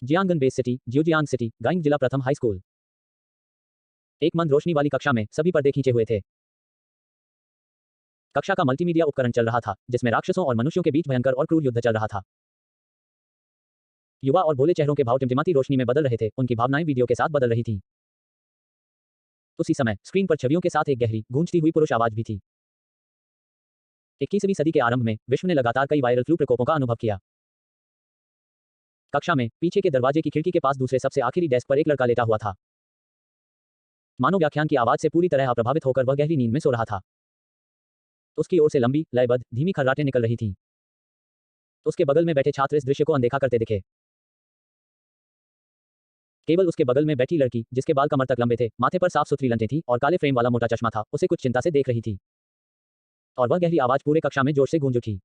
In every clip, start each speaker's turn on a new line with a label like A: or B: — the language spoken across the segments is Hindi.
A: जियांगन बेस सिटी, जियोजियांग सिटी, गाइंग जिला प्रथम हाई स्कूल। एक मंद रोशनी वाली कक्षा में सभी पर्दे खींचे हुए थे। कक्षा का मल्टीमीडिया उपकरण चल रहा था, जिसमें राक्षसों और मनुष्यों के बीच भयंकर और क्रूर युद्ध चल रहा था। युवा और भोले चेहरों के भाव टिमटिमाती रोशनी में बदल रहे थे, उनकी भावनाएं वीडियो के साथ बदल रही थीं। उसी समय स्क्रीन पर छवियों के साथ एक गहरी, गूंजती हुई पुरुष आवाज भी थी। 21वीं सदी के आरंभ में विश्व ने लगातार कई वायरल फ्लू प्रकोपों का अनुभव किया। कक्षा में पीछे के दरवाजे की खिड़की के पास दूसरे सबसे आखिरी डेस्क पर एक लड़का लेटा हुआ था। मानो व्याख्यान की आवाज से पूरी तरह अप्रभावित होकर वह गहरी नींद में सो रहा था। उसकी ओर से लंबी, लयबद्ध, धीमी खर्राटें निकल रही थीं। उसके बगल में बैठे छात्र इस दृश्य को अनदेखा करते दिखे। केवल उसके बगल में बैठी लड़की, जिसके बाल कमर तक लंबे थे, माथे पर साफ सुथरी लंटें थीं और काले फ्रेम वाला मोटा चश्मा था, उसे कुछ चिंता से देख रही थी। और वह गहरी आवाज पूरे कक्षा में जोश से गूंज उठी।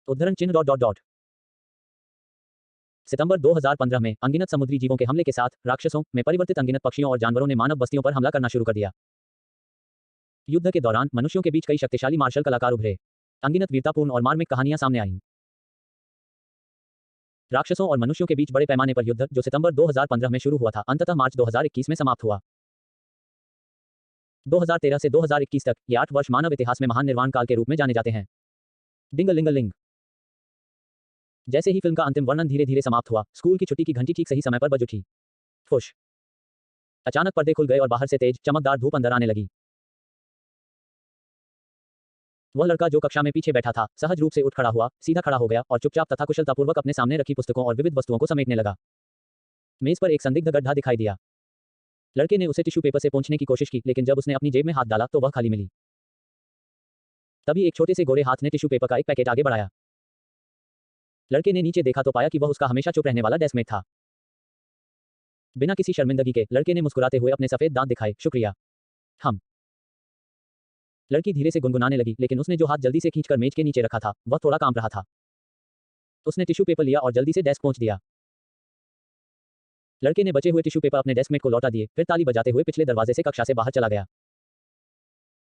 A: उद्धरण चिन्ह ... सितंबर 2015 में अनगिनत समुद्री जीवों के हमले के साथ राक्षसों में परिवर्तित अनगिनत पक्षियों और जानवरों ने मानव बस्तियों पर हमला करना शुरू कर दिया। युद्ध के दौरान मनुष्यों के बीच कई शक्तिशाली मार्शल कलाकार उभरे। अनगिनत वीरतापूर्ण और मार्मिक कहानियां सामने आईं। राक्षसों और मनुष्यों के बीच बड़े पैमाने पर युद्ध, जो सितंबर 2015 में शुरू हुआ था, अंततः मार्च 2021 में समाप्त हुआ। 2013 से 2021 तक ये 8 वर्ष मानव इतिहास में महान निर्वाण काल के रूप में जाने जाते हैं। डिंगलिंगलिंग। जैसे ही फिल्म का अंतिम वर्णन धीरे धीरे समाप्त हुआ, स्कूल की छुट्टी की घंटी ठीक सही समय पर बज उठी। फुश। अचानक पर्दे खुल गए और बाहर से तेज, चमकदार धूप अंदर आने लगी। वह लड़का जो कक्षा में पीछे बैठा था, सहज रूप से उठ खड़ा हुआ, सीधा खड़ा हो गया और चुपचाप तथा कुशलतापूर्वक अपने सामने रखी पुस्तकों और विविध वस्तुओं को समेटने लगा। मेज पर एक संदिग्ध गड्ढा दिखाई दिया। लड़के ने उसे टिश्यू पेपर से पोंछने की कोशिश की, लेकिन जब उसने अपनी जेब में हाथ डाला तो वह खाली मिली। तभी एक छोटे से गोरे हाथ ने टिश्यू पेपर का एक पैकेट आगे बढ़ाया। लड़के ने नीचे देखा तो पाया कि वह उसका हमेशा चुप रहने वाला डेस्कमेट था। बिना किसी शर्मिंदगी के लड़के ने मुस्कुराते हुए अपने सफेद दांत दिखाए, शुक्रिया। हम। लड़की धीरे से गुनगुनाने लगी, लेकिन उसने जो हाथ जल्दी से खींचकर मेज के नीचे रखा था, वह थोड़ा कांप रहा था। उसने टिश्यू पेपर लिया और जल्दी से डेस्क पहुंच दिया। लड़के ने बचे हुए टिश्यू पेपर अपने डेस्कमेट को लौटा दिए, फिर ताली बजाते हुए पिछले दरवाजे से कक्षा से बाहर चला गया।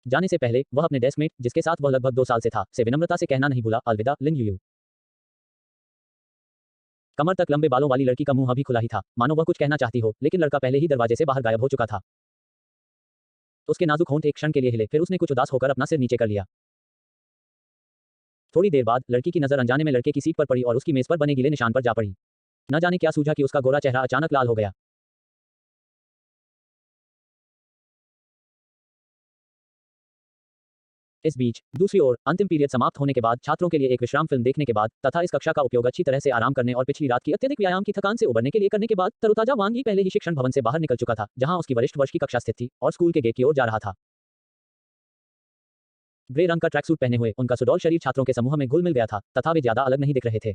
A: जाने से पहले वह अपने डेस्कमेट, जिसके साथ वह लगभग 2 साल से था, से विनम्रता से कहना नहीं भूला, अलविदा लिन यूयू। कमर तक लंबे बालों वाली लड़की का मुंह अभी खुला ही था, मानो वह कुछ कहना चाहती हो, लेकिन लड़का पहले ही दरवाजे से बाहर गायब हो चुका था। उसके नाजुक होंठ एक क्षण के लिए हिले, फिर उसने कुछ उदास होकर अपना सिर नीचे कर लिया। थोड़ी देर बाद लड़की की नजर अनजाने में लड़के की सीट पर पड़ी और उसकी मेज पर बने गीले निशान पर जा पड़ी। न जाने क्या सूझा कि उसका गोरा चेहरा अचानक लाल हो गया। इस बीच दूसरी ओर अंतिम पीरियड समाप्त होने के बाद छात्रों के लिए एक विश्राम फिल्म देखने के बाद तथा इस कक्षा का उपयोग अच्छी तरह से आराम करने और पिछली रात की अत्यधिक व्यायाम की थकान से उबरने के लिए करने के बाद तरोताजा वांग यी पहले ही शिक्षण भवन से बाहर निकल चुका था, जहां उसकी वरिष्ठ वर्ष की कक्षा स्थित थी, और स्कूल के गेट की ओर जा रहा था। ग्रे रंग का ट्रैकसूट पहने हुए उनका सुडौल शरीर छात्रों के समूह में घुल मिल गया था, तथा वे ज्यादा अलग नहीं दिख रहे थे।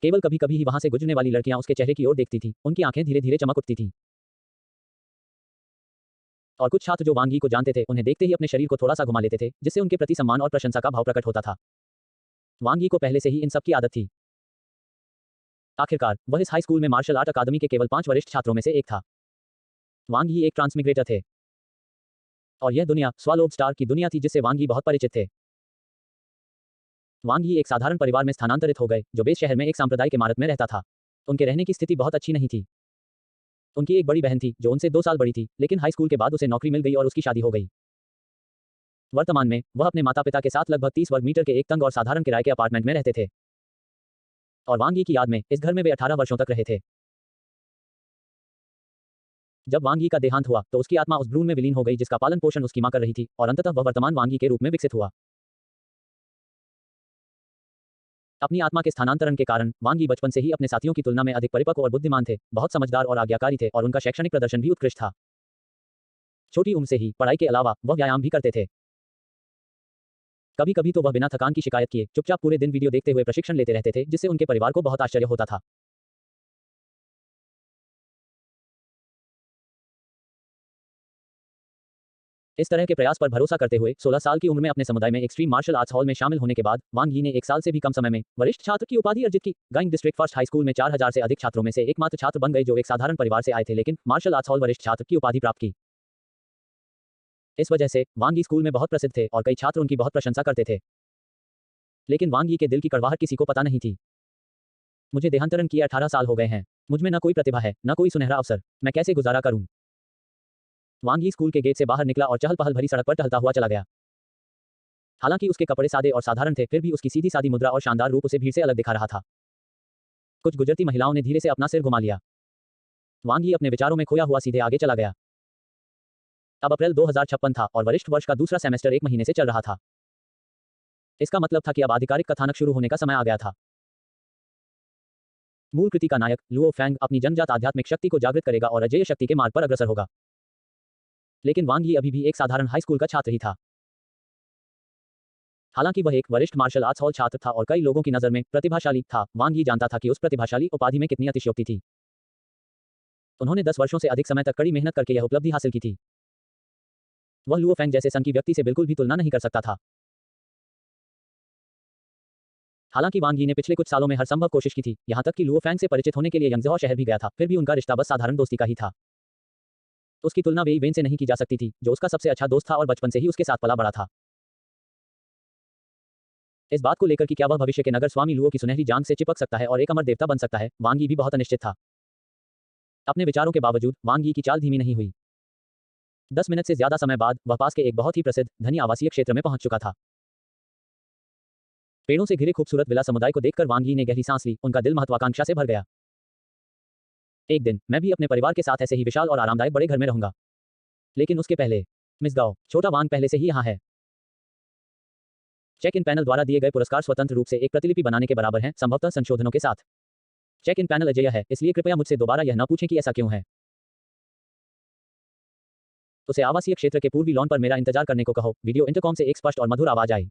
A: केवल कभी कभी ही वहां से गुजरने वाली लड़कियां उसके चेहरे की ओर देखती थीं, उनकी आंखें धीरे धीरे चमक उठती थीं। और कुछ छात्र जो वांग यी को जानते थे, उन्हें देखते ही अपने शरीर को थोड़ा सा घुमा लेते थे, जिससे उनके प्रति सम्मान और प्रशंसा का भाव प्रकट होता था। वांग यी को पहले से ही इन सब की आदत थी। आखिरकार वह इस हाई स्कूल में मार्शल आर्ट अकादमी के केवल 5 वरिष्ठ छात्रों में से एक था। वांग यी एक ट्रांसमिग्रेटर थे, और यह दुनिया स्वालोब स्टार की दुनिया थी, जिससे वांग यी बहुत परिचित थे। वांग यी एक साधारण परिवार में स्थानांतरित हो गए, जो बेस शहर में एक सांप्रदायिक इमारत में रहता था। उनके रहने की स्थिति बहुत अच्छी नहीं थी। उनकी एक बड़ी बहन थी, जो उनसे 2 साल बड़ी थी, लेकिन हाई स्कूल के बाद उसे नौकरी मिल गई और उसकी शादी हो गई। वर्तमान में वह अपने माता पिता के साथ लगभग 30 वर्ग मीटर के एक तंग और साधारण किराए के अपार्टमेंट में रहते थे। और वांग यी की याद में इस घर में वे 18 वर्षों तक रहे थे। जब वांग यी का देहांत हुआ, तो उसकी आत्मा उस भ्रूण में विलीन हो गई जिसका पालन पोषण उसकी मां कर रही थी, और अंततः वह वर्तमान वांग यी के रूप में विकसित हुआ। अपनी आत्मा के स्थानांतरण के कारण वांग यी बचपन से ही अपने साथियों की तुलना में अधिक परिपक्व और बुद्धिमान थे, बहुत समझदार और आज्ञाकारी थे, और उनका शैक्षणिक प्रदर्शन भी उत्कृष्ट था। छोटी उम्र से ही पढ़ाई के अलावा वह व्यायाम भी करते थे। कभी कभी तो वह बिना थकान की शिकायत किए चुपचाप पूरे दिन वीडियो देखते हुए प्रशिक्षण लेते रहते थे, जिससे उनके परिवार को बहुत आश्चर्य होता था। इस तरह के प्रयास पर भरोसा करते हुए 16 साल की उम्र में अपने समुदाय में एक्सट्रीम मार्शल आर्ट्स हॉल में शामिल होने के बाद वांग यी ने 1 साल से भी कम समय में वरिष्ठ छात्र की उपाधि अर्जित की। गाइंग डिस्ट्रिक्ट फर्स्ट हाई स्कूल में 4000 से अधिक छात्रों में से एकमात्र छात्र बन गए जो एक साधारण परिवार से आए थे, लेकिन मार्शल आर्ट्स हॉल वरिष्ठ छात्र की उपाधि प्राप्त की। इस वजह से वांग यी स्कूल में बहुत प्रसिद्ध थे और कई छात्र उनकी बहुत प्रशंसा करते थे। लेकिन वांग यी के दिल की कड़वाहट किसी को पता नहीं थी। मुझे देहांतरण किए 18 साल हो गए हैं। मुझ में न कोई प्रतिभा है, न कोई सुनहरा अवसर। मैं कैसे गुजारा करूं? वांग यी स्कूल के गेट से बाहर निकला और चहल-पहल भरी सड़क पर टहलता हुआ चला गया। हालांकि उसके कपड़े सादे और साधारण थे, फिर भी उसकी सीधी-सादी मुद्रा और शानदार रूप उसे भीड़ से अलग दिखा रहा था। कुछ गुजरती महिलाओं ने धीरे से अपना सिर घुमा लिया। वांग यी अपने विचारों में खोया हुआ सीधे आगे चला गया। अब अप्रैल 2056 था और वरिष्ठ वर्ष का दूसरा सेमेस्टर 1 महीने से चल रहा था। इसका मतलब था कि अब आधिकारिक कथानक शुरू होने का समय आ गया था। मूल कृति का नायक लुओ फैंग अपनी जन्मजात आध्यात्मिक शक्ति को जागृत करेगा और अजेय शक्ति के मार्ग पर अग्रसर होगा। लेकिन वांग यी अभी भी एक साधारण हाई स्कूल का छात्र ही था। हालांकि वह एक वरिष्ठ मार्शल आर्ट्स हॉल छात्र था और कई लोगों की नजर में प्रतिभाशाली था, वांग यी जानता था कि उस प्रतिभाशाली उपाधि में कितनी अतिशयोक्ति थी। उन्होंने 10 वर्षों से अधिक समय तक कड़ी मेहनत करके यह उपलब्धि हासिल की थी। वह लुओ फैंग जैसे सन की व्यक्ति से बिल्कुल भी तुलना नहीं कर सकता था। हालांकि वांग यी ने पिछले कुछ सालों में हर संभव कोशिश की थी, यहां तक कि लुओ फैंग से परिचित होने के लिए यंगजहौ शहर भी गया था, फिर भी उनका रिश्ता बस साधारण दोस्ती का ही था। उसकी तुलना वेई वेन से नहीं की जा सकती थी, जो उसका सबसे अच्छा दोस्त था और बचपन से ही उसके साथ पला बड़ा था। इस बात को लेकर कि क्या वह भविष्य के नगर स्वामी लुओ की सुनहरी जांग से चिपक सकता है और एक अमर देवता बन सकता है, वांग यी भी बहुत अनिश्चित था। अपने विचारों के बावजूद वांग यी की चाल धीमी नहीं हुई। 10 मिनट से ज्यादा समय बाद वह पास के एक बहुत ही प्रसिद्ध धनी आवासीय क्षेत्र में पहुंच चुका था। पेड़ों से घिरे खूबसूरत विला समुदाय को देखकर वांग यी ने गहरी सांस ली, उनका दिल महत्वाकांक्षा से भर गया। एक दिन मैं भी अपने परिवार के साथ ऐसे ही विशाल और आरामदायक बड़े घर में रहूंगा। लेकिन उसके पहले मिस गाओ, छोटा वांग पहले से ही यहाँ है। चेक इन पैनल द्वारा दिए गए पुरस्कार स्वतंत्र रूप से एक प्रतिलिपि बनाने के बराबर हैं, संभवतः संशोधनों के साथ। चेक इन पैनल अजेय है, इसलिए कृपया मुझसे दोबारा यह न पूछें कि ऐसा क्यों है। उसे आवासीय क्षेत्र के पूर्वी लॉन पर मेरा इंतजार करने को कहो, वीडियो इंटरकॉम से एक स्पष्ट और मधुर आवाज आई।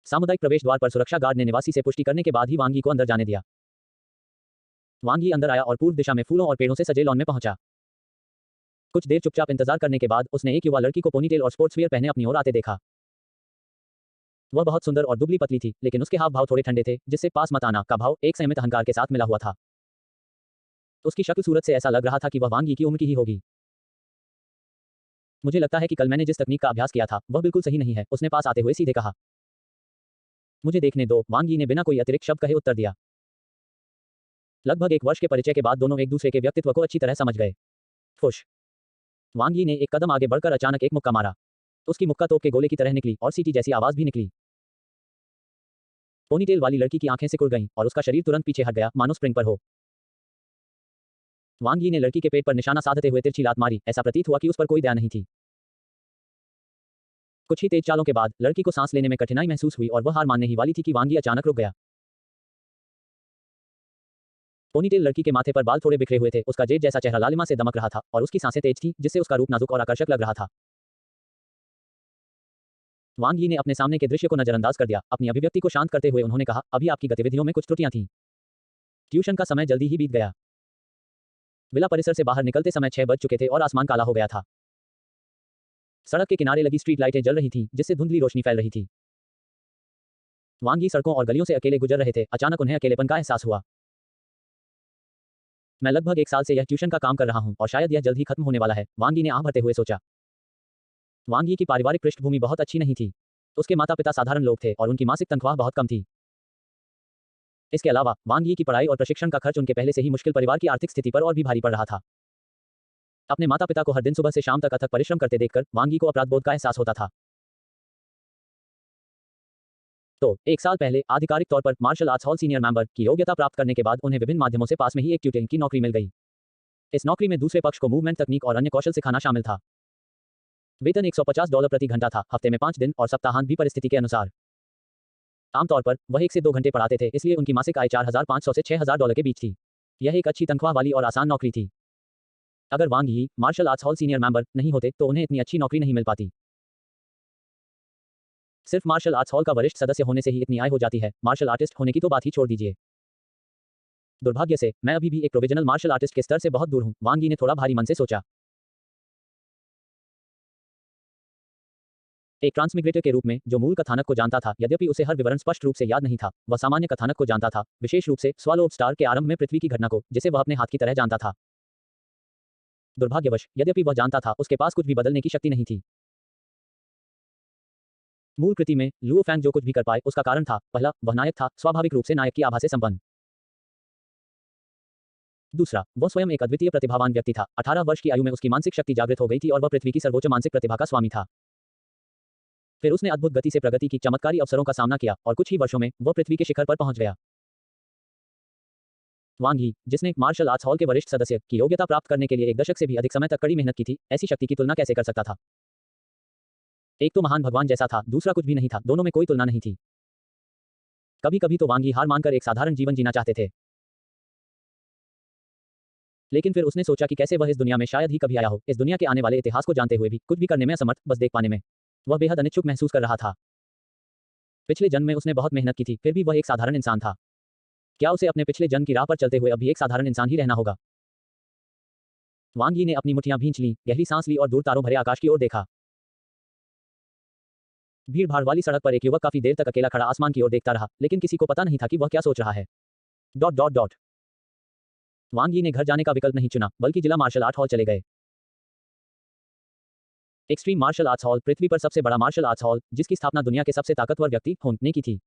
A: सामुदायिक प्रवेश द्वार पर सुरक्षा गार्ड ने निवासी से पुष्टि करने के बाद ही वांग यी को अंदर जाने दिया। वांग यी अंदर आया और पूर्व दिशा में फूलों और पेड़ों से सजे लॉन में पहुंचा। कुछ देर चुपचाप इंतजार करने के बाद उसने एक युवा लड़की को पोनीटेल और स्पोर्ट्सवियर पहने अपनी ओर आते देखा। वह बहुत सुंदर और दुबली पतली थी, लेकिन उसके हाव भाव थोड़े ठंडे थे, जिससे पास मत आना का भाव एक संयमित अहंकार के साथ मिला हुआ था। उसकी शक्ल सूरत से ऐसा लग रहा था कि वह वांग यी की उम्र की ही होगी। मुझे लगता है कि कल मैंने जिस तकनीक का अभ्यास किया था वह बिल्कुल सही नहीं है, उसने पास आते हुए सीधे कहा। मुझे देखने दो, वांग यी ने बिना कोई अतिरिक्त शब्द कहे उत्तर दिया। लगभग 1 वर्ष के परिचय के बाद दोनों एक दूसरे के व्यक्तित्व को अच्छी तरह समझ गए। खुश। वांग यी ने एक कदम आगे बढ़कर अचानक एक मुक्का मारा। उसकी मुक्का तोप के गोले की तरह निकली और सीटी जैसी आवाज भी निकली। पोनीटेल वाली लड़की की आंखें सिकुड़ गईं और उसका शरीर तुरंत पीछे हट गया, मानो स्प्रिंग पर हो। वांग यी ने लड़की के पेट पर निशाना साधते हुए तिरछी लात मारी, ऐसा प्रतीत हुआ कि उस पर कोई दया नहीं थी। कुछ ही तेज चालों के बाद लड़की को सांस लेने में कठिनाई महसूस हुई और वह हार मानने ही वाली थी कि वांग यी अचानक रुक गया। पोनीटेल लड़की के माथे पर बाल थोड़े बिखरे हुए थे, उसका जेड जैसा चेहरा लालिमा से दमक रहा था और उसकी सांसें तेज थीं, जिससे उसका रूप नाजुक और आकर्षक लग रहा था। वांग यी ने अपने सामने के दृश्य को नजरअंदाज कर दिया। अपनी अभिव्यक्ति को शांत करते हुए उन्होंने कहा, अभी आपकी गतिविधियों में कुछ त्रुटियां थीं। ट्यूशन का समय जल्दी ही बीत गया। विला परिसर से बाहर निकलते समय 6 बज चुके थे और आसमान काला हो गया था। सड़क के किनारे लगी स्ट्रीट लाइटें जल रही थीं, जिससे धुंधली रोशनी फैल रही थी। वांग यी सड़कों और गलियों से अकेले गुजर रहे थे, अचानक उन्हें अकेलेपन का एहसास हुआ। मैं लगभग 1 साल से यह ट्यूशन का काम कर रहा हूं और शायद यह जल्द ही खत्म होने वाला है, वांग यी ने आह भरते हुए सोचा। वांग यी की पारिवारिक पृष्ठभूमि बहुत अच्छी नहीं थी। उसके माता-पिता साधारण लोग थे और उनकी मासिक तनख्वाह बहुत कम थी। इसके अलावा वांग यी की पढ़ाई और प्रशिक्षण का खर्च उनके पहले से ही मुश्किल परिवार की आर्थिक स्थिति पर और भी भारी पड़ रहा था। अपने माता-पिता को हर दिन सुबह से शाम तक अथक परिश्रम करते देखकर वांग यी को अपराधबोध का एहसास होता था। तो 1 साल पहले आधिकारिक तौर पर martial arts hall senior member की योग्यता प्राप्त करने के बाद उन्हें विभिन्न माध्यमों से पास में ही एक ट्यूटरिंग की नौकरी मिल गई। इस नौकरी में दूसरे पक्ष को मूवमेंट तकनीक और अन्य कौशल सिखाना शामिल था। वेतन $150 प्रति घंटा था, हफ्ते में 5 दिन और सप्ताहांत भी परिस्थिति के अनुसार। आमतौर पर वह 1 से 2 घंटे पढ़ाते थे, इसलिए उनकी मासिक आय $4500 से $6000 के बीच थी। यह एक अच्छी तनख्वाह वाली और आसान नौकरी थी। अगर Wang Yi martial arts hall senior member नहीं होते तो उन्हें इतनी अच्छी नौकरी नहीं मिल पाती। सिर्फ मार्शल आर्ट्स हॉल का वरिष्ठ सदस्य होने से ही इतनी आय हो जाती है, मार्शल आर्टिस्ट होने की तो बात ही छोड़ दीजिए। दुर्भाग्य से मैं अभी भी एक प्रोविजनल मार्शल आर्टिस्ट के स्तर से बहुत दूर हूं, वांग यी ने थोड़ा भारी मन से सोचा। एक ट्रांसमिग्रेटर के रूप में जो मूल कथानक को जानता था, यद्यपि उसे हर विवरण स्पष्ट रूप से याद नहीं था, वह सामान्य कथानक को जानता था, विशेष रूप से स्वालो स्टार के आरंभ में पृथ्वी की घटना को, जिसे वह अपने हाथ की तरह जानता था। दुर्भाग्यवश यद्यपि वह जानता था, उसके पास कुछ भी बदलने की शक्ति नहीं थी। मूल कृति में लुओ फैंग जो कुछ भी कर पाए उसका कारण था, पहला, वह नायक था, स्वाभाविक रूप से नायक की आभा से संपन्न। दूसरा, वह स्वयं एक अद्वितीय प्रतिभावान व्यक्ति था। 18 वर्ष की आयु में उसकी मानसिक शक्ति जागृत हो गई थी और वह पृथ्वी की सर्वोच्च मानसिक प्रतिभा का स्वामी था। फिर उसने अद्भुत गति से प्रगति की, चमत्कारी अवसरों का सामना किया और कुछ ही वर्षों में वह पृथ्वी के शिखर पर पहुंच गया। वांग ही, जिसने मार्शल आर्ट्स हॉल के वरिष्ठ सदस्य की योग्यता प्राप्त करने के लिए एक दशक से भी अधिक समय तक कड़ी मेहनत की थी, ऐसी शक्ति की तुलना कैसे कर सकता था? एक तो महान भगवान जैसा था, दूसरा कुछ भी नहीं था, दोनों में कोई तुलना नहीं थी। कभी कभी तो वांग ही हार मानकर एक साधारण जीवन जीना चाहते थे, लेकिन फिर उसने सोचा कि कैसे वह इस दुनिया में शायद ही कभी आया हो, इस दुनिया के आने वाले इतिहास को जानते हुए भी कुछ भी करने में असमर्थ, बस देख पाने में वह बेहद अनिच्छुक महसूस कर रहा था। पिछले जन्म में उसने बहुत मेहनत की थी, फिर भी वह एक साधारण इंसान था। क्या उसे अपने पिछले जन्म की राह पर चलते हुए अभी एक साधारण इंसान ही रहना होगा? वांग यी ने अपनी मुट्ठियां भींच लीं, गहरी सांस ली और दूर तारों भरे आकाश की ओर देखा। भीड़ भाड़ वाली सड़क पर एक युवक काफी देर तक अकेला खड़ा आसमान की ओर देखता रहा, लेकिन किसी को पता नहीं था कि वह क्या सोच रहा है। Dot dot dot. वांग यी ने घर जाने का विकल्प नहीं चुना, बल्कि जिला मार्शल आर्ट हॉल चले गए। एक्सट्रीम मार्शल आर्ट्स हॉल पृथ्वी पर सबसे बड़ा मार्शल आर्ट्स हॉल, जिसकी स्थापना दुनिया के सबसे ताकतवर व्यक्ति होन ने की थी।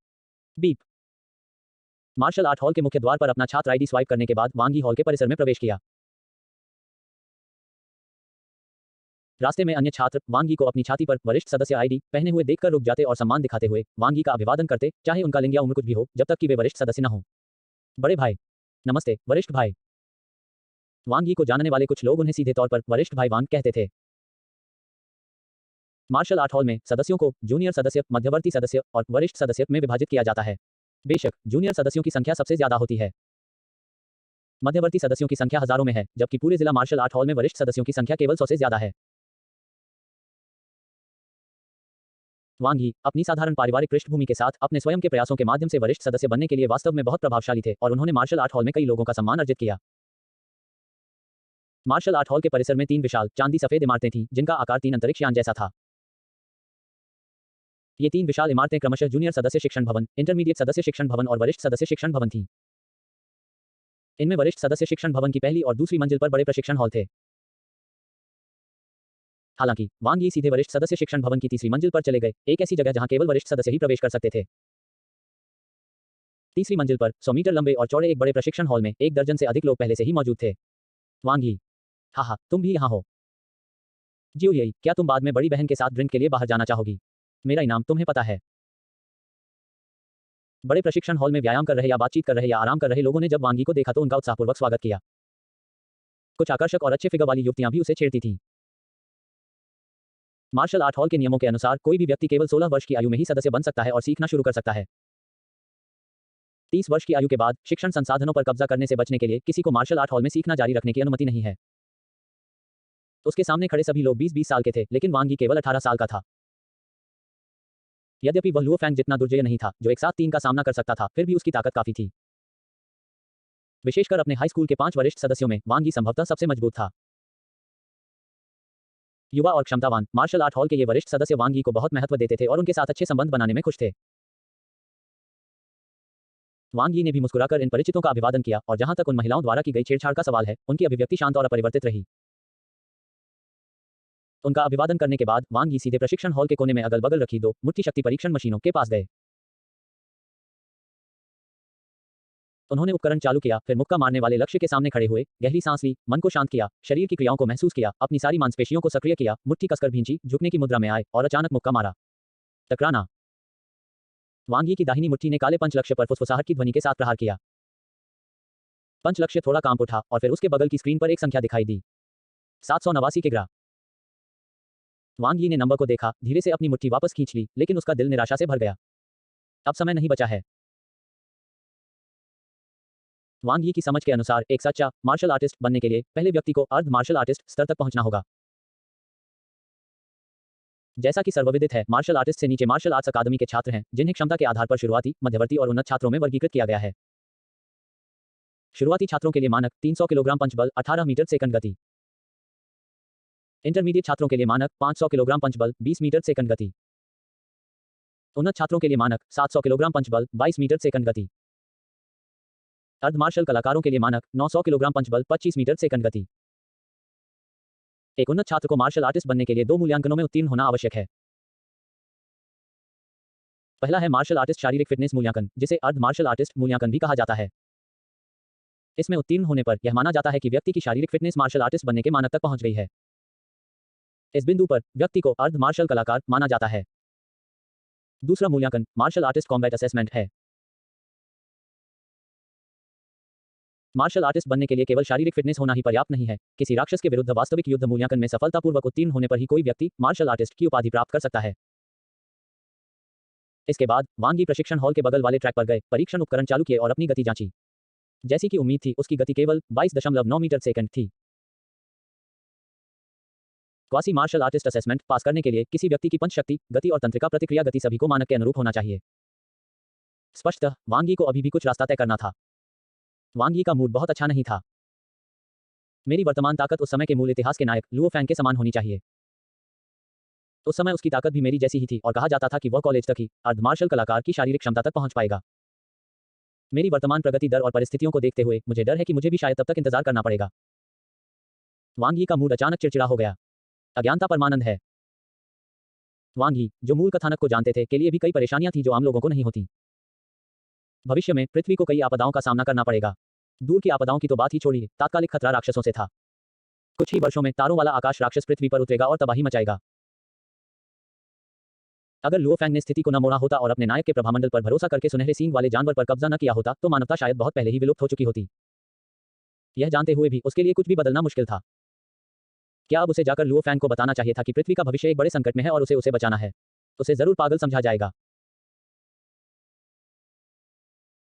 A: बीप। मार्शल आर्ट हॉल के मुख्य द्वार पर अपना छात्र आईडी स्वाइप करने के बाद वांग यी हॉल के परिसर में प्रवेश किया। रास्ते में अन्य छात्र वांग यी को अपनी छाती पर वरिष्ठ सदस्य आईडी पहने हुए देखकर रुक जाते और सम्मान दिखाते हुए वांग यी का अभिवादन करते, चाहे उनका लिंग या उम्र कुछ भी हो, जब तक कि वे वरिष्ठ सदस्य न हो। बड़े भाई। नमस्ते, वरिष्ठ भाई। वांग यी को जानने वाले कुछ लोग उन्हें सीधे तौर पर वरिष्ठ भाई वांग कहते थे। मार्शल आर्ट हॉल में सदस्यों को जूनियर सदस्य, मध्यवर्ती सदस्य और वरिष्ठ सदस्य में विभाजित किया जाता है। बेशक जूनियर सदस्यों की संख्या सबसे ज्यादा होती है, मध्यवर्ती सदस्यों की संख्या हजारों में है, जबकि पूरे जिला मार्शल आर्ट हॉल में वरिष्ठ सदस्यों की संख्या केवल 100 से ज्यादा है। वांग यी अपनी साधारण पारिवारिक पृष्ठभूमि के साथ अपने स्वयं के प्रयासों के माध्यम से वरिष्ठ सदस्य बनने के लिए वास्तव में बहुत प्रभावशाली थे और उन्होंने मार्शल आर्ट हॉल में कई लोगों का सम्मान अर्जित किया। मार्शल आर्ट हॉल के परिसर में 3 विशाल चांदी सफेद इमारतें थीं, जिनका आकार 3 अंतरिक्ष यान जैसा था। ये 3 विशाल इमारतें क्रमशः जूनियर सदस्य शिक्षण भवन, इंटरमीडिएट सदस्य शिक्षण भवन और वरिष्ठ सदस्य शिक्षण भवन थीं। इनमें वरिष्ठ सदस्य शिक्षण भवन की पहली और दूसरी मंजिल पर बड़े प्रशिक्षण हॉल थे। हालांकि वांग यी सीधे वरिष्ठ सदस्य शिक्षण भवन की तीसरी मंजिल पर चले गए, एक ऐसी जगह जहां केवल वरिष्ठ सदस्य ही प्रवेश कर सकते थे। तीसरी मंजिल पर 100 मीटर लंबे और चौड़े एक बड़े प्रशिक्षण हॉल में 1 दर्जन से अधिक लोग पहले से ही मौजूद थे। वांग यी, हाहा, तुम भी यहाँ हो। जियो यी, क्या तुम बाद में बड़ी बहन के साथ ड्रिंक के लिए बाहर जाना चाहोगी? मेरा इनाम तुम्हें पता है। बड़े प्रशिक्षण हॉल में व्यायाम कर रहे या बातचीत कर रहे या आराम कर रहे लोगों ने जब वांग यी को देखा तो उनका उत्साहपूर्वक स्वागत किया। कुछ आकर्षक और अच्छे फिगर वाली युवतियां भी उसे छेड़ती थीं। मार्शल आर्ट हॉल के नियमों के अनुसार कोई भी व्यक्ति केवल 16 वर्ष की आयु में ही सदस्य बन सकता है और सीखना शुरू कर सकता है। 30 वर्ष की आयु के बाद शिक्षण संसाधनों पर कब्जा करने से बचने के लिए किसी को मार्शल आर्ट हॉल में सीखना जारी रखने की अनुमति नहीं है। उसके सामने खड़े सभी लोग 20-20 साल के थे, लेकिन वांग यी केवल 18 साल का था। यद्यपि वह लुओ फैंग जितना दुर्जय नहीं था, जो एक साथ 3 का सामना कर सकता था, फिर भी उसकी ताकत काफी थी। विशेषकर अपने हाई स्कूल के 5 वरिष्ठ सदस्यों में वांग यी संभवतः सबसे मजबूत था। युवा और क्षमतावान मार्शल आर्ट हॉल के ये वरिष्ठ सदस्य वांग यी को बहुत महत्व देते थे और उनके साथ अच्छे संबंध बनाने में खुश थे। वांग यी ने भी मुस्कुराकर इन परिचितों का अभिवादन किया और जहां तक उन महिलाओं द्वारा की गई छेड़छाड़ का सवाल है, उनकी अभिव्यक्ति शांत और अपरिवर्तित रही। उनका अभिवादन करने के बाद वांग यी सीधे प्रशिक्षण हॉल के कोने में अगल बगल रखी 2 मुट्ठी शक्ति परीक्षण मशीनों के पास गए। उन्होंने उपकरण चालू किया, फिर मुक्का मारने वाले लक्ष्य के सामने खड़े हुए, गहरी सांस ली, मन को शांत किया, शरीर की क्रियाओं को महसूस किया, अपनी सारी मांसपेशियों को सक्रिय किया, मुट्ठी कसकर भींची, झुकने की मुद्रा में आए और अचानक मुक्का मारा। टकराना। वांग यी की दाहिनी मुट्ठी ने काले पंच लक्ष्य पर फुसफुसाहट की ध्वनि के साथ प्रहार किया। पंच लक्ष्य थोड़ा कांप उठा और फिर उसके बगल की स्क्रीन पर एक संख्या दिखाई दी। 789 के ग्रा। वांग यी ने नंबर को देखा, धीरे से अपनी मुट्ठी वापस खींच ली, लेकिन उसका दिल निराशा से भर गया। अब समय नहीं बचा है। वांग यी की समझ के अनुसार एक सच्चा मार्शल आर्टिस्ट बनने के लिए पहले व्यक्ति को अर्ध मार्शल आर्टिस्ट स्तर तक पहुंचना होगा। जैसा कि सर्वविदित है, मार्शल आर्टिस्ट से नीचे मार्शल आर्ट्स अकादमी के छात्र हैं, जिन्हें क्षमता के आधार पर शुरुआती, मध्यवर्ती और उन्नत छात्रों में वर्गीकृत किया गया है। शुरुआती छात्रों के लिए मानक 300 किलोग्राम पंच बल, 18 मीटर सेकंड गति। इंटरमीडिएट छात्रों के लिए मानक 500 किलोग्राम पंच बल, 20 मीटर सेकंड गति। उन्नत छात्रों के लिए मानक 700 किलोग्राम पंच बल, 22 मीटर सेकंड गति। अर्ध मार्शल कलाकारों के लिए मानक 900 किलोग्राम पंच बल, 25 मीटर सेकंड गति। एक उन्नत छात्र को मार्शल आर्टिस्ट बनने के लिए 2 मूल्यांकनों में उत्तीर्ण होना आवश्यक है। पहला है मार्शल आर्टिस्ट शारीरिक फिटनेस मूल्यांकन, जिसे अर्ध मार्शल आर्टिस्ट मूल्यांकन भी कहा जाता है। इसमें उत्तीर्ण होने पर यह माना जाता है कि व्यक्ति की शारीरिक फिटनेस मार्शल आर्टिस्ट बनने के मानक तक पहुंच गई है। इस बिंदु पर व्यक्ति को अर्ध मार्शल कलाकार माना जाता है। दूसरा मूल्यांकन मार्शल आर्टिस्ट कॉम्बैट असेसमेंट है। मार्शल आर्टिस्ट बनने के लिए केवल शारीरिक फिटनेस होना ही पर्याप्त नहीं है। किसी राक्षस के विरुद्ध वास्तविक युद्ध मूल्यांकन में सफलतापूर्वक उत्तीर्ण होने पर ही कोई व्यक्ति मार्शल आर्टिस्ट की उपाधि प्राप्त कर सकता है। इसके बाद वांग यी प्रशिक्षण हॉल के बगल वाले ट्रैक पर गए, परीक्षण उपकरण चालू किए और अपनी गति जांची। जैसी कि उम्मीद थी, उसकी गति केवल 22.9 मीटर सेकंड थी। क्वासी मार्शल आर्टिस्ट असेसमेंट पास करने के लिए किसी व्यक्ति की पंच शक्ति, गति और तंत्रिका प्रतिक्रिया गति सभी को मानक के अनुरूप होना चाहिए। स्पष्टतः वांग यी को अभी भी कुछ रास्ता तय करना था। वांग यी का मूड बहुत अच्छा नहीं था। मेरी वर्तमान ताकत उस समय के मूल इतिहास के नायक लुओ फैंग के समान होनी चाहिए। उस समय उसकी ताकत भी मेरी जैसी ही थी और कहा जाता था कि वह कॉलेज तक ही अर्ध मार्शल कलाकार की शारीरिक क्षमता तक पहुंच पाएगा। मेरी वर्तमान प्रगति दर और परिस्थितियों को देखते हुए मुझे डर है कि मुझे भी शायद तब तक इंतजार करना पड़ेगा। वांग यी का मूड अचानक चिड़चिड़ा हो गया। अज्ञानता परमानंद है। वांग यी, जो मूल कथानक को जानते थे, के लिए भी कई परेशानियां थी जो आम लोगों को नहीं होती। भविष्य में पृथ्वी को कई आपदाओं का सामना करना पड़ेगा। दूर की आपदाओं की तो बात ही छोड़िए, तात्कालिक खतरा राक्षसों से था। कुछ ही वर्षों में तारों वाला आकाश राक्षस पृथ्वी पर उतरेगा और तबाही मचाएगा। अगर लुओ फैंग ने स्थिति को न मोड़ा होता और अपने नायक के प्रभामंडल पर भरोसा करके सुनहरे सींग वाले जानवर पर कब्जा न किया होता, तो मानवता शायद बहुत पहले ही विलुप्त हो चुकी होती। यह जानते हुए भी उसके लिए कुछ भी बदलना मुश्किल था। क्या अब उसे जाकर लुओ फैंग को बताना चाहिए था कि पृथ्वी का भविष्य एक बड़े संकट में है और उसे बचाना है? उसे जरूर पागल समझा जाएगा।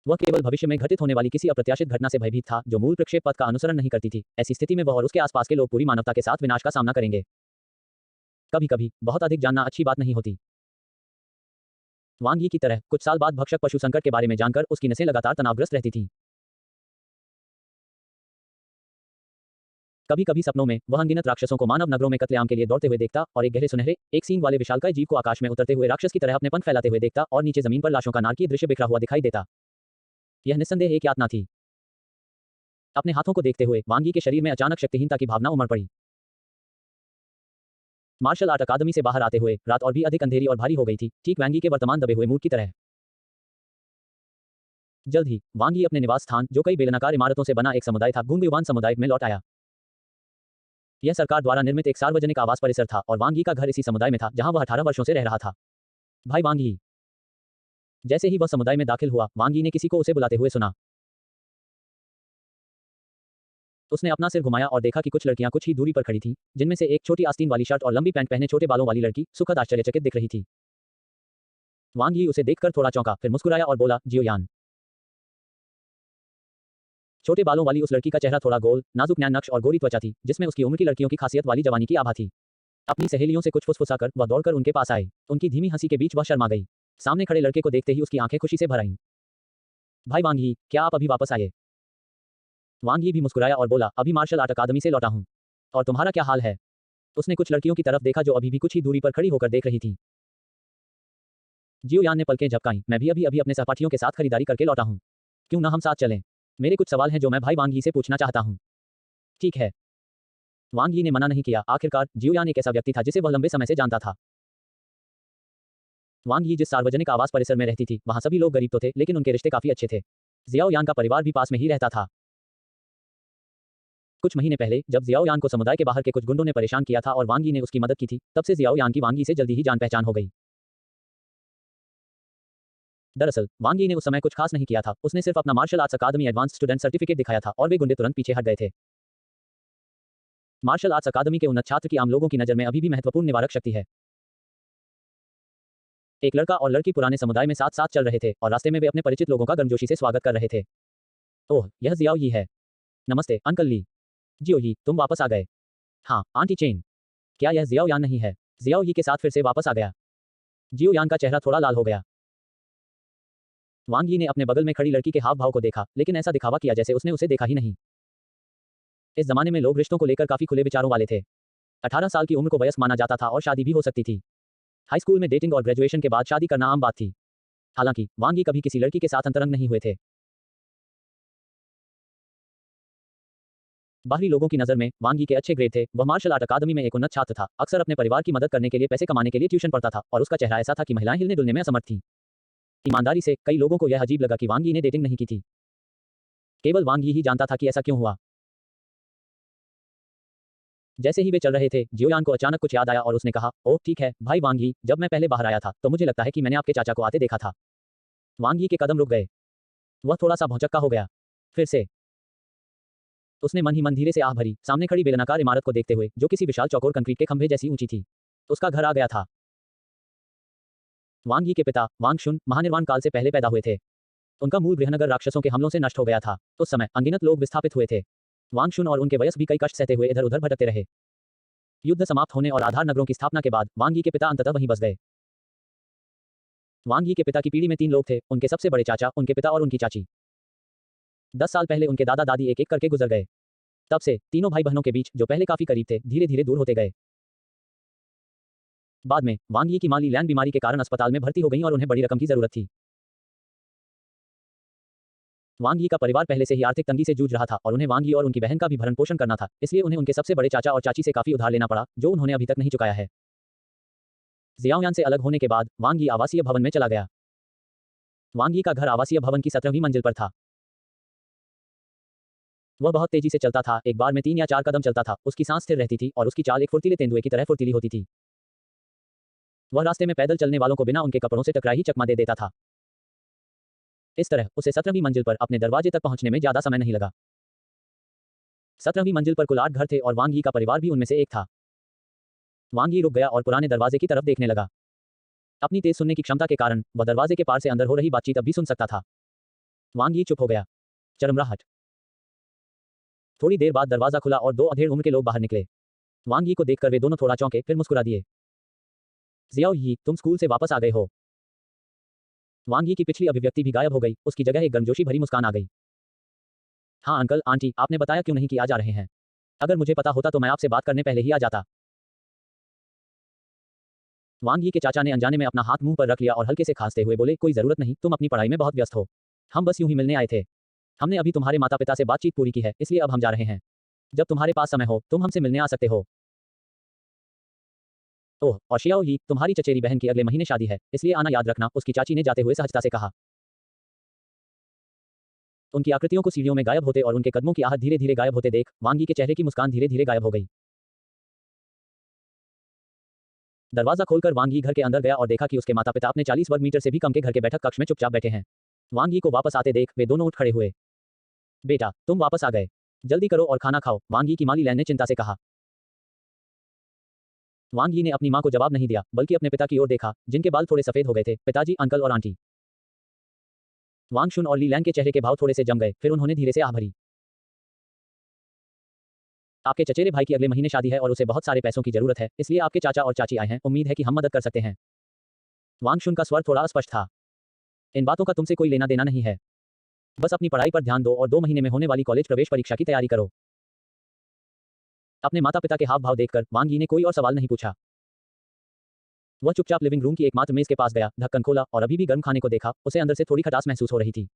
A: वह केवल भविष्य में घटित होने वाली किसी अप्रत्याशित घटना से भयभीत था, जो मूल प्रक्षेप पथ का अनुसरण नहीं करती थी। ऐसी स्थिति में वह और उसके आसपास के लोग पूरी मानवता के साथ विनाश का सामना करेंगे। कभी-कभी बहुत अधिक जानना अच्छी बात नहीं होती। वांग यी की तरह कुछ साल बाद भक्षक पशु संकट के बारे में जानकर उसकी नसें लगातार तनावग्रस्त रहती थीं। कभी-कभी सपनों में वह अनगिनत राक्षसों को मानव नगरों में कत्लेआम के लिए दौड़ते हुए देखता और एक गहरे सुनहरे, एक सींग वाले विशालकाय जीव को आकाश में उतरते हुए राक्षस की तरह अपने पंख फैलाते हुए देखता और नीचे जमीन पर लाशों का नारकीय दृश्य बिखरा हुआ दिखाई देता। यह निस्संदेह एक यातना थी। अपने हाथों को देखते हुए वांग यी के शरीर में अचानक शक्तिहीनता की भावना उमड़ पड़ी। मार्शल आर्ट अकादमी से बाहर आते हुए रात और भी अधिक अंधेरी और भारी हो गई थी, ठीक वांग यी के वर्तमान दबे हुए मूड की तरह। जल्द ही वांग यी अपने निवास स्थान, जो कई बेलनाकार इमारतों से बना एक समुदाय था, गुंगयुआन समुदाय में लौट आया। यह सरकार द्वारा निर्मित एक सार्वजनिक आवास परिसर था और वांग यी का घर इसी समुदाय में था, जहां वह 18 वर्षों से रह रहा था। भाई वांग यी। जैसे ही वह समुदाय में दाखिल हुआ, वांग यी ने किसी को उसे बुलाते हुए सुना। उसने अपना सिर घुमाया और देखा कि कुछ लड़कियां कुछ ही दूरी पर खड़ी थीं, जिनमें से एक छोटी आस्तीन वाली शर्ट और लंबी पैंट पहने छोटे बालों वाली लड़की सुखद आश्चर्यचकित दिख रही थी। वांग यी उसे देखकर थोड़ा चौंका, फिर मुस्कुराया और बोला, जियो यान। छोटे बालों वाली उस लड़की का चेहरा थोड़ा गोल, नाजुक न्यान नक्श और गोरी त्वचा थी, जिसमें उसकी उम्र की लड़कियों की खासियत वाली जवानी की आभा थी। अपनी सहेलियों से कुछ फुसफुसाकर वह दौड़कर उनके पास आई। उनकी धीमी हंसी के बीच वह शर्मा गई। सामने खड़े लड़के को देखते ही उसकी आंखें खुशी से भर आईं। भाई वांग यी, क्या आप अभी वापस आए? वांग यी भी मुस्कुराया और बोला, अभी मार्शल आर्ट अकादमी से लौटा हूं। और तुम्हारा क्या हाल है? उसने कुछ लड़कियों की तरफ देखा जो अभी भी कुछ ही दूरी पर खड़ी होकर देख रही थीं। जियो यान ने पलकें झपकाईं, मैं भी अभी अपने सहपाठियों के साथ खरीदारी करके लौटा हूं। क्यों ना हम साथ चलें? मेरे कुछ सवाल हैं जो मैं भाई वांग यी से पूछना चाहता हूं। ठीक है। वांग यी ने मना नहीं किया। आखिरकार जियो यान एक ऐसा व्यक्ति था जिसे वह लंबे समय से जानता था। वांग यी जिस सार्वजनिक आवास परिसर में रहती थी, वहां सभी लोग गरीब तो थे, लेकिन उनके रिश्ते काफी अच्छे थे। जियाओ यान का परिवार भी पास में ही रहता था। कुछ महीने पहले जब जियाओ यान को समुदाय के बाहर के कुछ गुंडों ने परेशान किया था और वांग यी ने उसकी मदद की थी, तब से जियाओ यान की वांग यी से जल्दी ही जान पहचान हो गई। दरअसल वांग यी ने उस समय कुछ खास नहीं किया था, उसने सिर्फ अपना मार्शल आर्ट्स अकादमी एडवांस्ड स्टूडेंट सर्टिफिकेट दिखाया था और वे गुंडे तुरंत पीछे हट गए थे। मार्शल आर्ट्स अकादमी के उन्नत छात्र की आम लोगों की नजर में अभी भी महत्वपूर्ण निवारक शक्ति है। एक लड़का और लड़की पुराने समुदाय में साथ साथ चल रहे थे और रास्ते में वे अपने परिचित लोगों का गर्मजोशी से स्वागत कर रहे थे। ओह, यह जियाओ यी है। नमस्ते अंकल ली। जियो यी, तुम वापस आ गए। हाँ आंटी चेन। क्या यह जियाओ यान नहीं है? जियाओ यी के साथ फिर से वापस आ गया। जियो यान का चेहरा थोड़ा लाल हो गया। वांग यी ने अपने बगल में खड़ी लड़की के हाव भाव को देखा, लेकिन ऐसा दिखावा किया जैसे उसने उसे देखा ही नहीं। इस जमाने में लोग रिश्तों को लेकर काफी खुले विचारों वाले थे। 18 साल की उम्र को वयस्क माना जाता था और शादी भी हो सकती थी। हाई स्कूल में डेटिंग और ग्रेजुएशन के बाद शादी करना आम बात थी। हालांकि वांग यी कभी किसी लड़की के साथ अंतरंग नहीं हुए थे। बाहरी लोगों की नजर में वांग यी के अच्छे ग्रेड थे। वह मार्शल आर्ट अकादमी में एक उन्नत छात्र था, अक्सर अपने परिवार की मदद करने के लिए पैसे कमाने के लिए ट्यूशन पढ़ता था और उसका चेहरा ऐसा था कि महिलाएं हिलने डुलने में असमर्थ थीं। ईमानदारी से कई लोगों को यह अजीब लगा कि वांग यी ने डेटिंग नहीं की थी। केवल वांग यी ही जानता था कि ऐसा क्यों हुआ। जैसे ही वे चल रहे थे, जियोयान को अचानक कुछ याद आया और उसने कहा, ओह ठीक है भाई वांग यी, जब मैं पहले बाहर आया था तो मुझे लगता है कि मैंने आपके चाचा को आते देखा था। वांग यी के कदम रुक गए। वह थोड़ा सा भौचक्का हो गया। फिर से उसने मन ही मन धीरे से आह भरी, सामने खड़ी बेलनाकार इमारत को देखते हुए, जो किसी विशाल चौकोर कंक्रीट के खंभे जैसी ऊंची थी। उसका घर आ गया था। वांग यी के पिता वांग शुन महानिर्वाण काल से पहले पैदा हुए थे। उनका मूल गृहनगर राक्षसों के हमलों से नष्ट हो गया था। उस समय अनगिनत लोग विस्थापित हुए थे। वांग शुन और उनके वयस्क भी कई कष्ट सहते हुए इधर उधर भटकते रहे। युद्ध समाप्त होने और आधार नगरों की स्थापना के बाद वांग यी के पिता अंततः वहीं बस गए। वांग यी के पिता की पीढ़ी में 3 लोग थे, उनके सबसे बड़े चाचा, उनके पिता और उनकी चाची। 10 साल पहले उनके दादा दादी एक एक करके गुजर गए। तब से तीनों भाई बहनों के बीच, जो पहले काफी करीब थे, धीरे धीरे दूर होते गए। बाद में वांग यी की मां ली लैन बीमारी के कारण अस्पताल में भर्ती हो गईं और उन्हें बड़ी रकम की जरूरत थी। वांग यी का परिवार पहले से ही आर्थिक तंगी से जूझ रहा था और उन्हें वांग यी और उनकी बहन का भी भरण पोषण करना था, इसलिए उन्हें उनके सबसे बड़े चाचा और चाची से काफी उधार लेना पड़ा, जो उन्होंने अभी तक नहीं चुकाया है। जियाओयान से अलग होने के बाद वांग यी आवासीय भवन में चला गया। वांग यी का घर आवासीय भवन की 17वीं मंजिल पर था। वह बहुत तेजी से चलता था, एक बार में 3 या 4 कदम चलता था, उसकी सांस स्थिर रहती थी और उसकी चाल एक फुर्तीले तेंदुए की तरह फुर्तीली होती थी। वह रास्ते में पैदल चलने वालों को बिना उनके कपड़ों से टकराए ही चकमा दे देता था। इस तरह उसे 17वीं मंजिल पर अपने दरवाजे तक पहुंचने में ज्यादा समय नहीं लगा। 17वीं मंजिल पर कुल 8 घर थे और वांग यी का परिवार भी उनमें से एक था। वांग यी रुक गया और पुराने दरवाजे की तरफ देखने लगा। अपनी तेज सुनने की क्षमता के कारण वह दरवाजे के पार से अंदर हो रही बातचीत अब भी सुन सकता था। वांग यी चुप हो गया। चरमराहट। थोड़ी देर बाद दरवाजा खुला और 2 अधेड़ उम्र के लोग बाहर निकले। वांग यी को देखकर वे दोनों थोड़ा चौंके, फिर मुस्कुरा दिए। जियाओ यी, तुम स्कूल से वापस आ गए हो। वांग यी की पिछली अभिव्यक्ति भी गायब हो गई, उसकी जगह एक गर्मजोशी भरी मुस्कान आ गई। हाँ अंकल आंटी, आपने बताया क्यों नहीं कि आज आ रहे हैं? अगर मुझे पता होता तो मैं आपसे बात करने पहले ही आ जाता। वांग यी के चाचा ने अनजाने में अपना हाथ मुंह पर रख लिया और हल्के से खांसते हुए बोले, कोई जरूरत नहीं, तुम अपनी पढ़ाई में बहुत व्यस्त हो। हम बस यूं ही मिलने आए थे। हमने अभी तुम्हारे माता पिता से बातचीत पूरी की है, इसलिए अब हम जा रहे हैं। जब तुम्हारे पास समय हो तुम हमसे मिलने आ सकते हो। ओह, और शियाओ यी, तुम्हारी चचेरी बहन की अगले महीने शादी है, इसलिए आना याद रखना, उसकी चाची ने जाते हुए सहजता से कहा। उनकी आकृतियों को सीढ़ियों में गायब होते और उनके कदमों की आहट धीरे धीरे गायब होते देख वांग यी के चेहरे की मुस्कान धीरे धीरे गायब हो गई। दरवाजा खोलकर वांग यी घर के अंदर गया और देखा कि उसके माता पिता अपने 40 वर्ग मीटर से भी कम के घर के बैठक कक्ष में चुपचाप बैठे हैं। वांग यी को वापस आते देख वे दोनों उठ खड़े हुए। बेटा, तुम वापस आ गए। जल्दी करो और खाना खाओ, वांग यी की मां ली लैन ने चिंता से कहा। वांग यी ने अपनी मां को जवाब नहीं दिया, बल्कि अपने पिता की ओर देखा, जिनके बाल थोड़े सफेद हो गए थे, पिताजी, अंकल और आंटी। वांग शुन और ली लैन के चेहरे के भाव थोड़े से जम गए, फिर उन्होंने धीरे से आह भरी। आपके चचेरे भाई की अगले महीने शादी है और उसे बहुत सारे पैसों की जरूरत है, इसलिए आपके चाचा और चाची आए हैं, उम्मीद है कि हम मदद कर सकते हैं। वांग शुन का स्वर थोड़ा अस्पष्ट था। इन बातों का तुमसे कोई लेना देना नहीं है। बस अपनी पढ़ाई पर ध्यान दो और 2 महीने में होने वाली कॉलेज प्रवेश परीक्षा की तैयारी करो। अपने माता पिता के हाव भाव देखकर वांग यी ने कोई और सवाल नहीं पूछा। वह चुपचाप लिविंग रूम की एकमात्र मेज के पास गया, ढक्कन खोला और अभी भी गर्म खाने को देखा, उसे अंदर से थोड़ी खटास महसूस हो रही थी।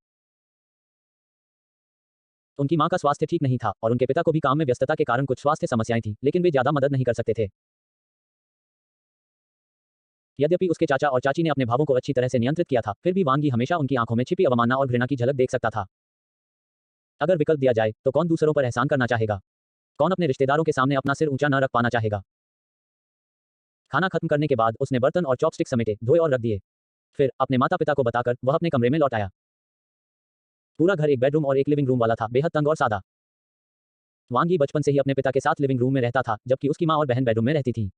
A: उनकी मां का स्वास्थ्य ठीक नहीं था और उनके पिता को भी काम में व्यस्तता के कारण कुछ स्वास्थ्य समस्याएं थीं, लेकिन वे ज्यादा मदद नहीं कर सकते थे। यद्यपि उसके चाचा और चाची ने अपने भावों को अच्छी तरह से नियंत्रित किया था, फिर भी वांग यी हमेशा उनकी आंखों में छिपी अवमानना और घृणा की झलक देख सकता था। अगर विकल्प दिया जाए तो कौन दूसरों पर एहसान करना चाहेगा? कौन अपने रिश्तेदारों के सामने अपना सिर ऊंचा न रख पाना चाहेगा? खाना खत्म करने के बाद उसने बर्तन और चॉपस्टिक समेटे, धोए और रख दिए। फिर अपने माता पिता को बताकर वह अपने कमरे में लौट आया। पूरा घर एक बेडरूम और एक लिविंग रूम वाला था, बेहद तंग और सादा। वांग यी बचपन से ही अपने पिता के साथ लिविंग रूम में रहता था, जबकि उसकी मां और बहन बेडरूम में रहती थी।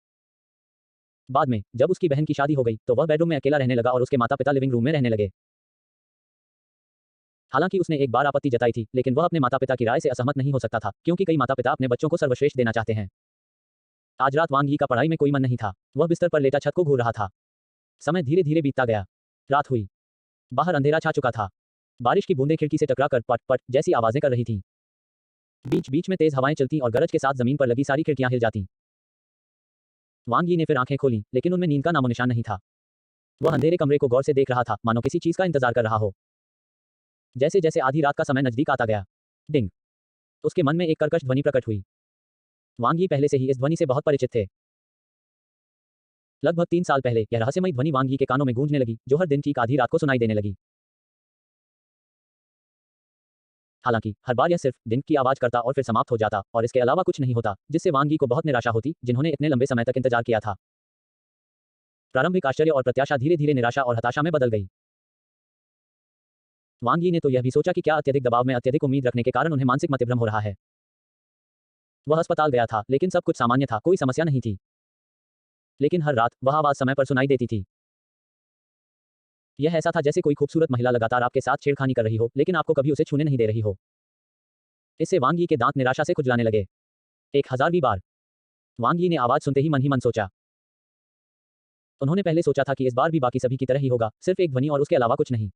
A: बाद में जब उसकी बहन की शादी हो गई तो वह बेडरूम में अकेला रहने लगा और उसके माता पिता लिविंग रूम में रहने लगे। हालांकि उसने एक बार आपत्ति जताई थी, लेकिन वह अपने माता पिता की राय से असहमत नहीं हो सकता था, क्योंकि कई माता पिता अपने बच्चों को सर्वश्रेष्ठ देना चाहते हैं। आज रात वांग यी का पढ़ाई में कोई मन नहीं था। वह बिस्तर पर लेटा छत को घूर रहा था। समय धीरे धीरे बीतता गया। रात हुई। बाहर अंधेरा छा चुका था। बारिश की बूंदें खिड़की से टकराकर पट पट जैसी आवाजें कर रही थीं। बीच बीच में तेज हवाएं चलती और गरज के साथ जमीन पर लगी सारी खिड़कियां हिल जाती। वांग यी ने फिर आंखें खोली, लेकिन उनमें नींद का नामोनिशान नहीं था। वह अंधेरे कमरे को गौर से देख रहा था, मानो किसी चीज का इंतजार कर रहा हो। जैसे जैसे आधी रात का समय नजदीक आता गया, डिंग, उसके मन में एक कर्कश ध्वनि प्रकट हुई। वांग यी पहले से ही इस ध्वनि से बहुत परिचित थे। लगभग 3 साल पहले यह रहस्यमयी ध्वनि वांग यी के कानों में गूंजने लगी, जो हर दिन ठीक आधी रात को सुनाई देने लगी। हालांकि हर बार यह सिर्फ दिन की आवाज करता और फिर समाप्त हो जाता, और इसके अलावा कुछ नहीं होता, जिससे वांग यी को बहुत निराशा होती, जिन्होंने इतने लंबे समय तक इंतजार किया था। प्रारंभिक आश्चर्य और प्रत्याशा धीरे धीरे निराशा और हताशा में बदल गई। वांग यी ने तो यह भी सोचा कि क्या अत्यधिक दबाव में अत्यधिक उम्मीद रखने के कारण उन्हें मानसिक मतिभ्रम हो रहा है। वह अस्पताल गया था, लेकिन सब कुछ सामान्य था, कोई समस्या नहीं थी। लेकिन हर रात वह आवाज समय पर सुनाई देती थी। यह ऐसा था जैसे कोई खूबसूरत महिला लगातार आपके साथ छेड़खानी कर रही हो, लेकिन आपको कभी उसे छूने नहीं दे रही हो। इससे वांग यी के दांत निराशा से खुजलाने लगे। 1000वीं बार वांग यी ने आवाज सुनते ही मन सोचा। उन्होंने पहले सोचा था कि इस बार भी बाकी सभी की तरह ही होगा, सिर्फ एक ध्वनि और उसके अलावा कुछ नहीं।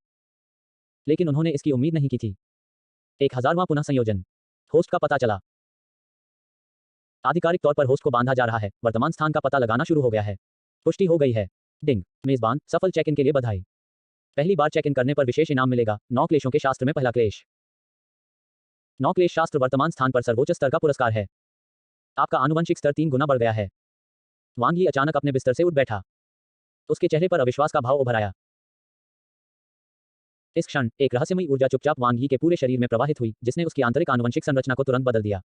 A: लेकिन उन्होंने इसकी उम्मीद नहीं की थी। 1000वां पुनः संयोजन। होस्ट का पता चला। आधिकारिक तौर पर होस्ट को बांधा जा रहा है, वर्तमान स्थान का पता लगाना शुरू हो गया है। पुष्टि हो गई है। डिंग। मेजबान, सफल चेक इन के लिए बधाई। पहली बार चेक इन करने पर विशेष इनाम मिलेगा। 9 क्लेशों के शास्त्र में पहला क्लेश। 9 क्लेश शास्त्र वर्तमान स्थान पर सर्वोच्च स्तर का पुरस्कार है। आपका आनुवंशिक स्तर 3 गुना बढ़ गया है। वांग यी अचानक अपने बिस्तर से उठ बैठा। उसके चेहरे पर अविश्वास का भाव उभर आया। इस क्षण एक रहस्यमयी ऊर्जा चुपचाप वांग यी के पूरे शरीर में प्रवाहित हुई, जिसने उसकी आंतरिक आनुवंशिक संरचना को तुरंत बदल दिया।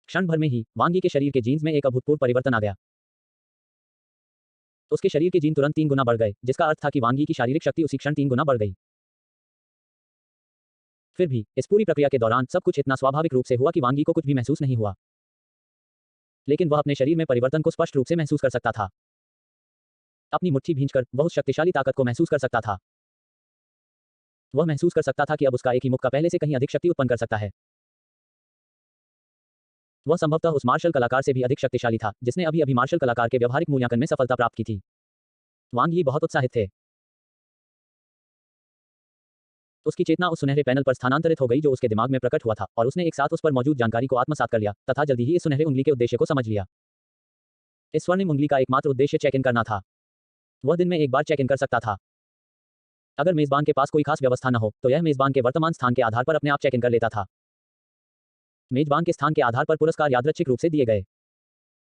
A: क्षण भर में ही वांग यी के शरीर के जीन्स में एक अभूतपूर्व परिवर्तन आ गया। उसके शरीर के जीन तुरंत 3 गुना बढ़ गए, जिसका अर्थ था कि वांग यी की शारीरिक शक्ति उसी क्षण 3 गुना बढ़ गई। फिर भी इस पूरी प्रक्रिया के दौरान सब कुछ इतना स्वाभाविक रूप से हुआ कि वांग यी को कुछ भी महसूस नहीं हुआ। लेकिन वह अपने शरीर में परिवर्तन को स्पष्ट रूप से महसूस कर सकता था। अपनी मुट्ठी भींचकर वह उस शक्तिशाली ताकत को महसूस कर सकता था। वह महसूस कर सकता था कि अब उसका एक ही मुक्का पहले से कहीं अधिक शक्ति उत्पन्न कर सकता है। वह संभवतः उस मार्शल कलाकार से भी अधिक शक्तिशाली था, जिसने अभी अभी मार्शल कलाकार के व्यवहारिक मूल्यांकन में सफलता प्राप्त की थी। वांग यी बहुत उत्साहित थे। उसकी चेतना उस सुनहरे पैनल पर स्थानांतरित हो गई जो उसके दिमाग में प्रकट हुआ था, और उसने एक साथ उस पर मौजूद जानकारी को आत्मसात कर लिया, तथा जल्दी ही इस सुनहरे उंगली के उद्देश्य को समझ लिया। इस स्वर्णिम उंगली का एकमात्र उद्देश्य चेक इन करना था। वह दिन में एक बार चेक इन कर सकता था। अगर मेजबान के पास कोई खास व्यवस्था न हो, तो यह मेजबान के वर्तमान स्थान के आधार पर अपने आप चेक इन कर लेता था। मेजबान के स्थान के आधार पर पुरस्कार यादृच्छिक रूप से दिए गए।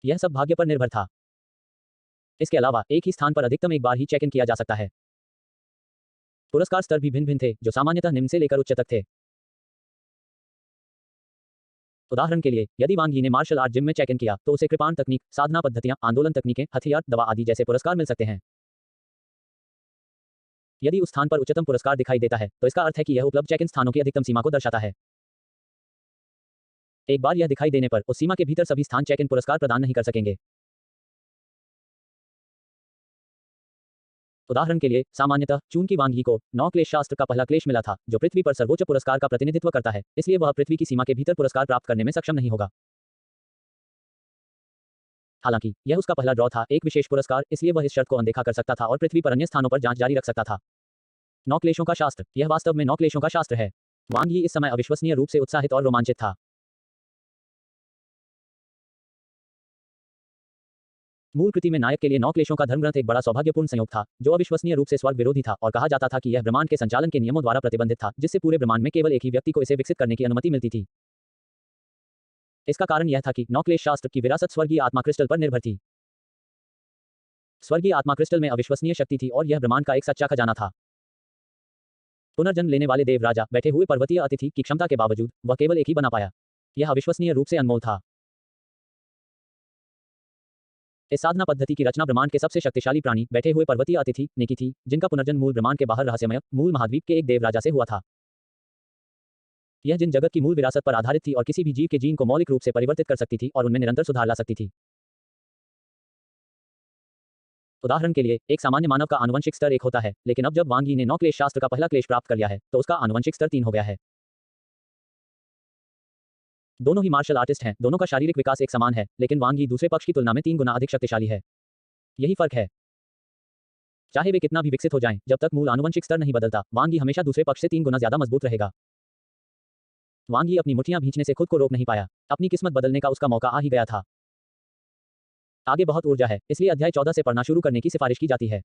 A: यह सब भाग्य पर निर्भर था। इसके अलावा एक ही स्थान पर अधिकतम एक बार ही चेक इन किया जा सकता है। पुरस्कार स्तर भी भिन्न भिन्न थे, जो सामान्यतः निम्न से लेकर उच्च तक थे। उदाहरण के लिए, यदि वांग यी ने मार्शल आर्ट जिम में चेक इन किया, तो उसे कृपाण तकनीक, साधना पद्धतियां, आंदोलन तकनीकें, हथियार, दवा आदि जैसे पुरस्कार मिल सकते हैं। यदि उस स्थान पर उच्चतम पुरस्कार दिखाई देता है, तो इसका अर्थ है कि यह उपलब्ध चेक इन स्थानों की अधिकतम सीमा को दर्शाता है। एक बार यह दिखाई देने पर उस सीमा के भीतर सभी स्थान चेक इन पुरस्कार प्रदान नहीं कर सकेंगे। उदाहरण के लिए, सामान्यतः चूंकि वांग यी को 9 क्लेश शास्त्र का पहला क्लेश मिला था, जो पृथ्वी पर सर्वोच्च पुरस्कार का प्रतिनिधित्व करता है, इसलिए वह पृथ्वी की सीमा के भीतर पुरस्कार प्राप्त करने में सक्षम नहीं होगा। हालांकि यह उसका पहला ड्रॉ था, एक विशेष पुरस्कार, इसलिए वह इस शर्त को अनदेखा कर सकता था और पृथ्वी पर अन्य स्थानों पर जांच जारी रख सकता था। 9 क्लेशों का शास्त्र, यह वास्तव में 9 क्लेशों का शास्त्र है। वांग यी इस समय अविश्वसनीय रूप से उत्साहित और रोमांचित था। मूल कृति में नायक के लिए 9 क्लेशों का धर्मग्रंथ एक बड़ा सौभाग्यपूर्ण संयोग था, जो अविश्वसनीय रूप से स्वर्ग विरोधी था, और कहा जाता था कि यह ब्रह्मांड के संचालन के नियमों द्वारा प्रतिबंधित था, जिससे पूरे ब्रह्मांड में केवल एक ही व्यक्ति को इसे विकसित करने की अनुमति मिलती थी। इसका कारण यह था कि 9 क्लेश शास्त्र की विरासत स्वर्गीय आत्मा क्रिस्टल पर निर्भर थी। स्वर्गीय आत्मा क्रिस्टल में अविश्वसनीय शक्ति थी और यह ब्रह्मांड का एक सच्चा खजाना था। पुनर्जन्म लेने वाले देव राजा बैठे हुए पर्वतीय अतिथि की क्षमता के बावजूद वह केवल एक ही बना पाया। यह अविश्वसनीय रूप से अनमोल था। इस साधना पद्धति की रचना ब्रह्मांड के सबसे शक्तिशाली प्राणी बैठे हुए पर्वतीय अतिथि ने की थी, जिनका पुनर्जन्म मूल ब्रह्मांड के बाहर रहस्यमय मूल महाद्वीप के एक देव राजा से हुआ था। यह जिन जगत की मूल विरासत पर आधारित थी और किसी भी जीव के जीन को मौलिक रूप से परिवर्तित कर सकती थी और उनमें निरंतर सुधार ला सकती थी। उदाहरण के लिए, एक सामान्य मानव का आनुवंशिक स्तर 1 होता है, लेकिन अब जब वांग यी ने 9 क्लेश शास्त्र का पहला क्लेश प्राप्त कर लिया है, तो उसका आनुवंशिक स्तर 3 हो गया है। दोनों ही मार्शल आर्टिस्ट हैं, दोनों का शारीरिक विकास एक समान है, लेकिन वांग यी दूसरे पक्ष की तुलना में 3 गुना अधिक शक्तिशाली है। यही फर्क है। चाहे वे कितना भी विकसित हो जाएं, जब तक मूल आनुवंशिक स्तर नहीं बदलता, वांग यी हमेशा दूसरे पक्ष से 3 गुना ज्यादा मजबूत रहेगा। वांग यी अपनी मुट्ठियां भींचने से खुद को रोक नहीं पाया। अपनी किस्मत बदलने का उसका मौका आ ही गया था। आगे बहुत ऊर्जा है, इसलिए अध्याय 14 से पढ़ना शुरू करने की सिफारिश की जाती है।